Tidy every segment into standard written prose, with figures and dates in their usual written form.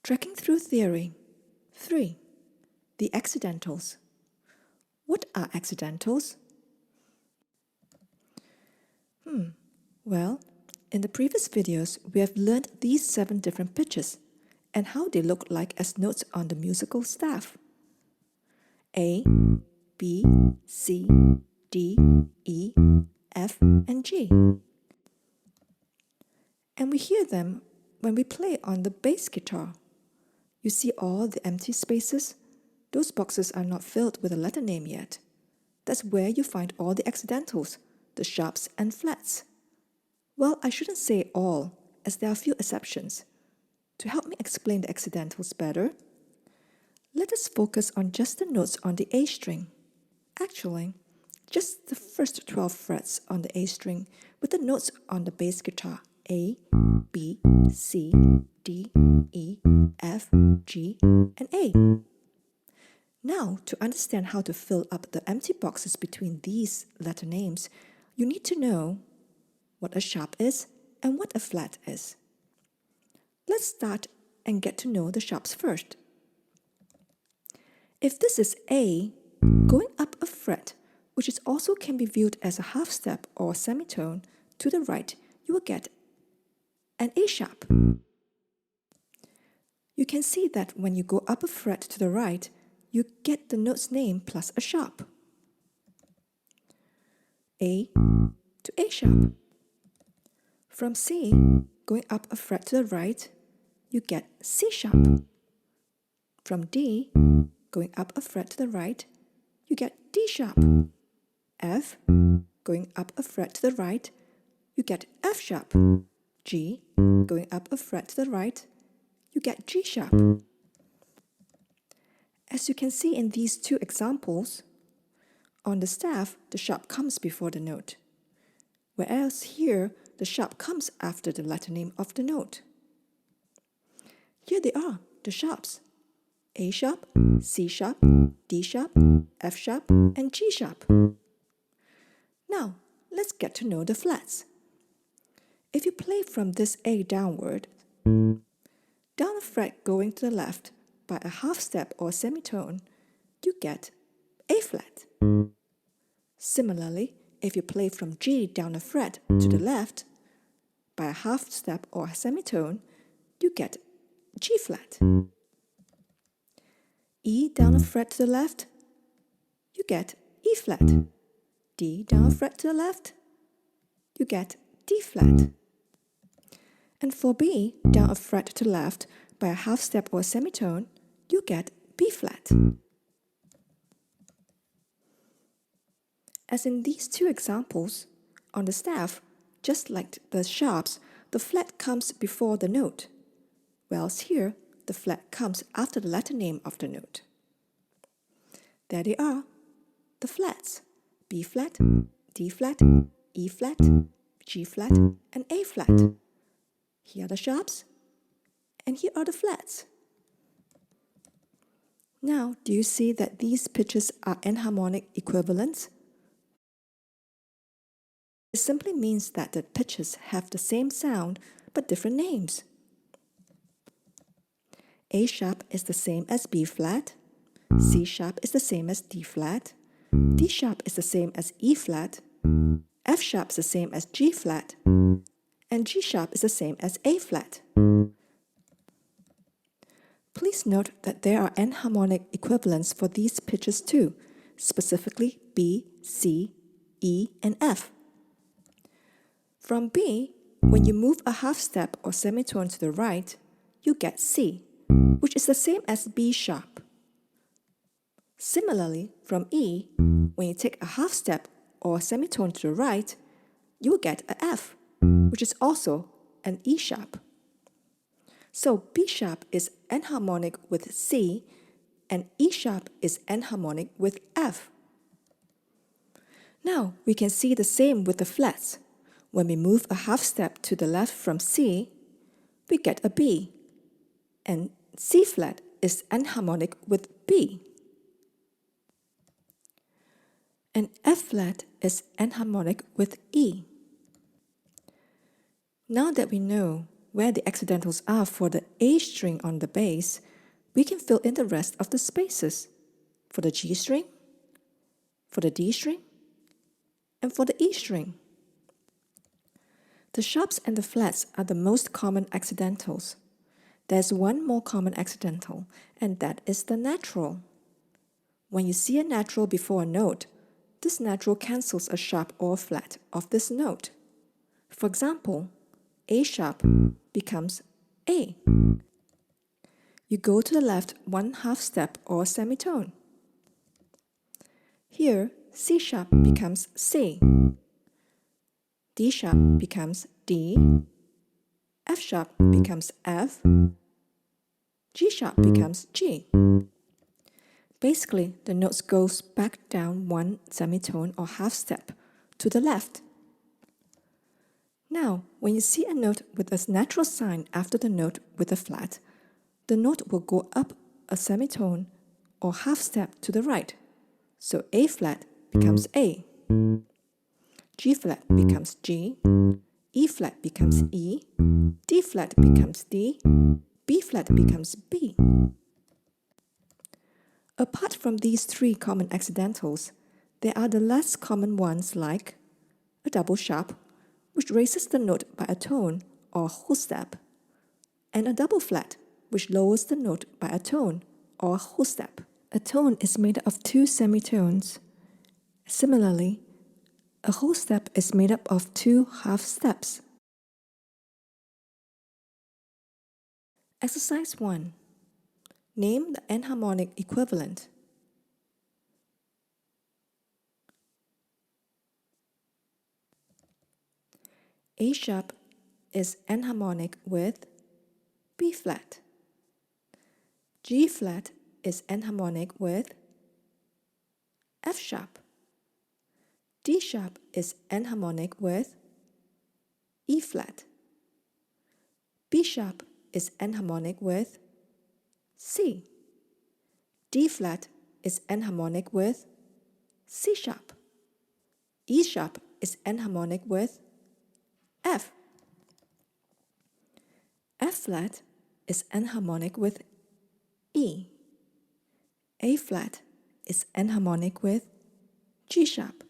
Trekking through theory. 3. The accidentals. What are accidentals? Well, in the previous videos, we have learned these 7 different pitches and how they look like as notes on the musical staff. A, B, C, D, E, F, and G. And we hear them when we play on the bass guitar. You see all the empty spaces? Those boxes are not filled with a letter name yet. That's where you find all the accidentals, the sharps and flats. Well, I shouldn't say all, as there are a few exceptions. To help me explain the accidentals better, let us focus on just the notes on the A string. Actually, just the first 12 frets on the A string with the notes on the bass guitar A, B, C, D, E, F, G, and A. Now, to understand how to fill up the empty boxes between these letter names, you need to know what a sharp is and what a flat is. Let's start and get to know the sharps first. If this is A, going up a fret, which is also can be viewed as a half step or semitone, to the right, you will get an A sharp. You can see that when you go up a fret to the right, you get the note's name plus a sharp. A to A sharp. From C, going up a fret to the right, you get C sharp. From D, going up a fret to the right, you get D sharp. F, going up a fret to the right, you get F sharp. G, going up a fret to the right, you get G sharp. As you can see in these 2 examples, on the staff, the sharp comes before the note, whereas here, the sharp comes after the letter name of the note. Here they are, the sharps: A sharp, C sharp, D sharp, F sharp, and G sharp. Now, let's get to know the flats. If you play from this A downward, down a fret going to the left by a half step or semitone, you get A flat. Similarly, if you play from G down a fret to the left by a half step or semitone, you get G flat. E down a fret to the left, you get E flat. D down a fret to the left, you get D flat. And for B down a fret to the left by a half step or semitone, you get B flat. As in these 2 examples, on the staff, just like the sharps, the flat comes before the note, whereas here, the flat comes after the letter name of the note. There they are, the flats: B flat, D flat, E flat, G flat, and A flat. Here are the sharps, and here are the flats. Now, do you see that these pitches are enharmonic equivalents? It simply means that the pitches have the same sound but different names. A sharp is the same as B flat, C sharp is the same as D flat, D sharp is the same as E flat, F sharp is the same as G flat, and G sharp is the same as A flat. Please note that there are enharmonic equivalents for these pitches too, specifically B, C, E, and F. From B, when you move a half step or semitone to the right, you get C, which is the same as B sharp. Similarly, from E, when you take a half step or semitone to the right, you will get a F, which is also an E sharp. So B sharp is enharmonic with C, and E sharp is enharmonic with F. Now, we can see the same with the flats. When we move a half step to the left from C, we get a B, and C flat is enharmonic with B. And F flat is enharmonic with E. Now that we know where the accidentals are for the A string on the bass, we can fill in the rest of the spaces for the G string, for the D string, and for the E string. The sharps and the flats are the most common accidentals. There's one more common accidental, and that is the natural. When you see a natural before a note, this natural cancels a sharp or a flat of this note. For example, A sharp becomes A. You go to the left one half step or semitone. Here, C sharp becomes C. D sharp becomes D. F sharp becomes F. G sharp becomes G. Basically, the notes goes back down one semitone or half step to the left. Now, when you see a note with a natural sign after the note with a flat, the note will go up a semitone or half step to the right. So A flat becomes A. G flat becomes G. E flat becomes E. D flat becomes D. B flat becomes B. Apart from these three common accidentals, there are the less common ones like a double sharp, which raises the note by a tone or a whole step, and a double flat, which lowers the note by a tone or a whole step. A tone is made up of two semitones. Similarly, a whole step is made up of two half steps. Exercise 1. Name the enharmonic equivalent. A sharp is enharmonic with B flat. G flat is enharmonic with F sharp. D sharp is enharmonic with E flat. B sharp is enharmonic with C. D flat is enharmonic with C sharp. E sharp is enharmonic with F. F flat is enharmonic with E. A flat is enharmonic with G sharp.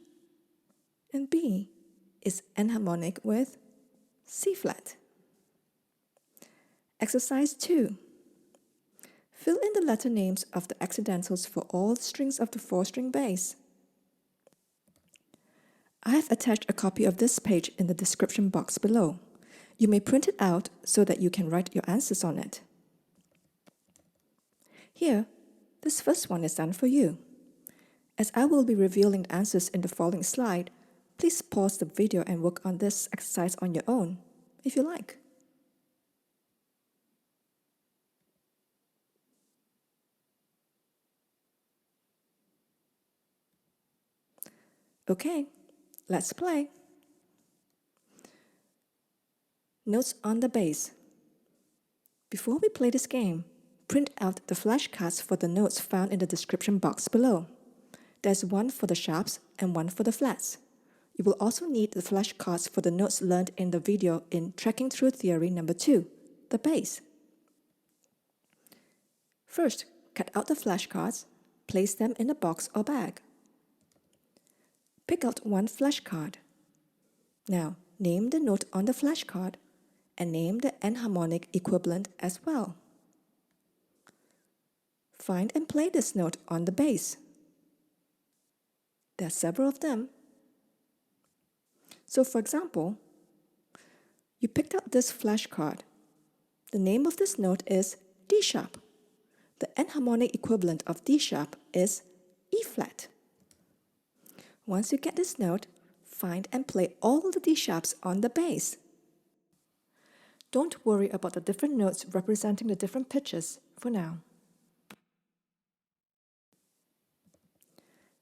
And B is enharmonic with C flat. Exercise 2. Fill in the letter names of the accidentals for all the strings of the 4-string bass. I have attached a copy of this page in the description box below. You may print it out so that you can write your answers on it. Here, this first one is done for you. As I will be revealing the answers in the following slide, please pause the video and work on this exercise on your own, if you like. Okay, let's play. Notes on the bass. Before we play this game, print out the flashcards for the notes found in the description box below. There's one for the sharps and one for the flats. You will also need the flashcards for the notes learned in the video in Tracking Through Theory number 2, the bass. First, cut out the flashcards, place them in a box or bag. Pick out one flashcard. Now, name the note on the flashcard and name the enharmonic equivalent as well. Find and play this note on the bass. There are several of them. So for example, you picked up this flashcard. The name of this note is D sharp. The enharmonic equivalent of D sharp is E flat. Once you get this note, find and play all the D sharps on the bass. Don't worry about the different notes representing the different pitches for now.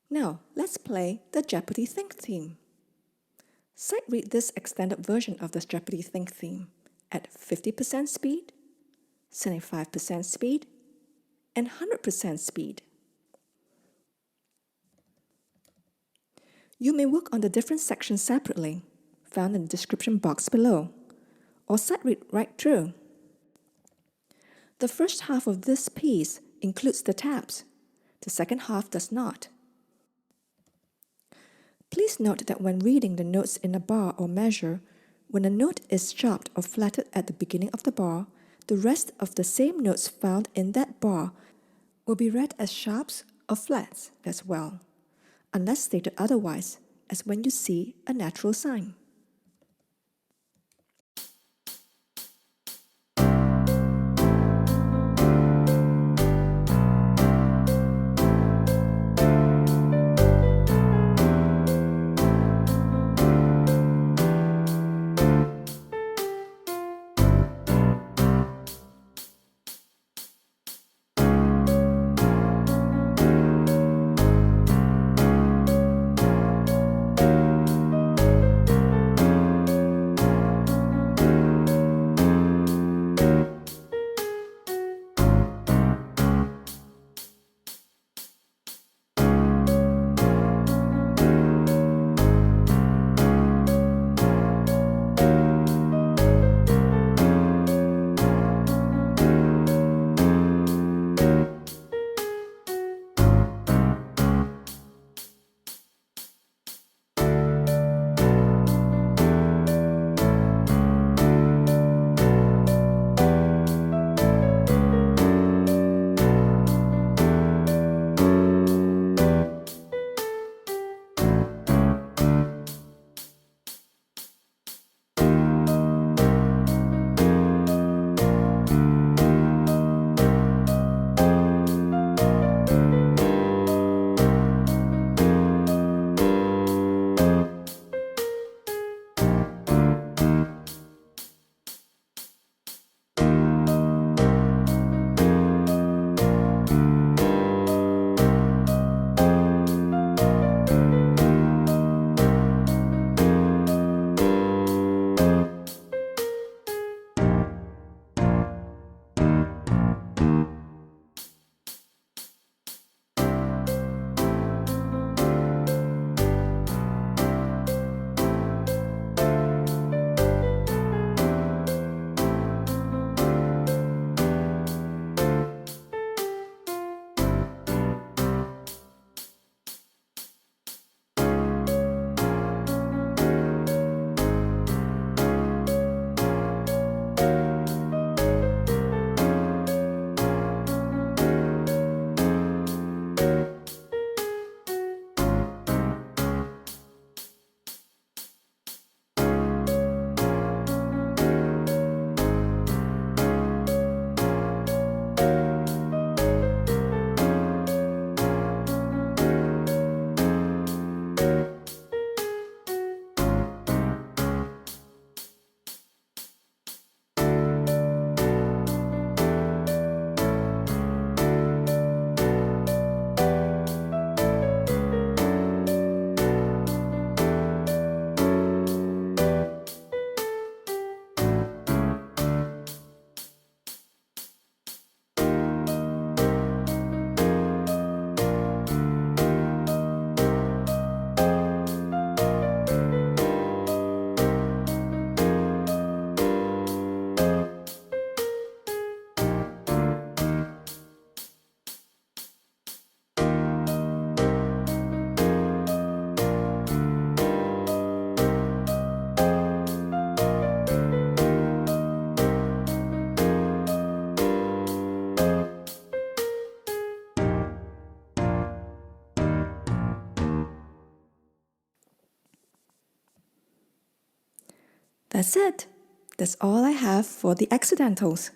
Now, let's play the Jeopardy Think Theme. Sight read this extended version of the Jeopardy Think Theme at 50% speed, 75% speed, and 100% speed. You may work on the different sections separately, found in the description box below, or sight read right through. The first half of this piece includes the tabs. The second half does not. Please note that when reading the notes in a bar or measure, when a note is sharped or flatted at the beginning of the bar, the rest of the same notes found in that bar will be read as sharps or flats as well, unless stated otherwise, as when you see a natural sign. That's it. That's all I have for the accidentals.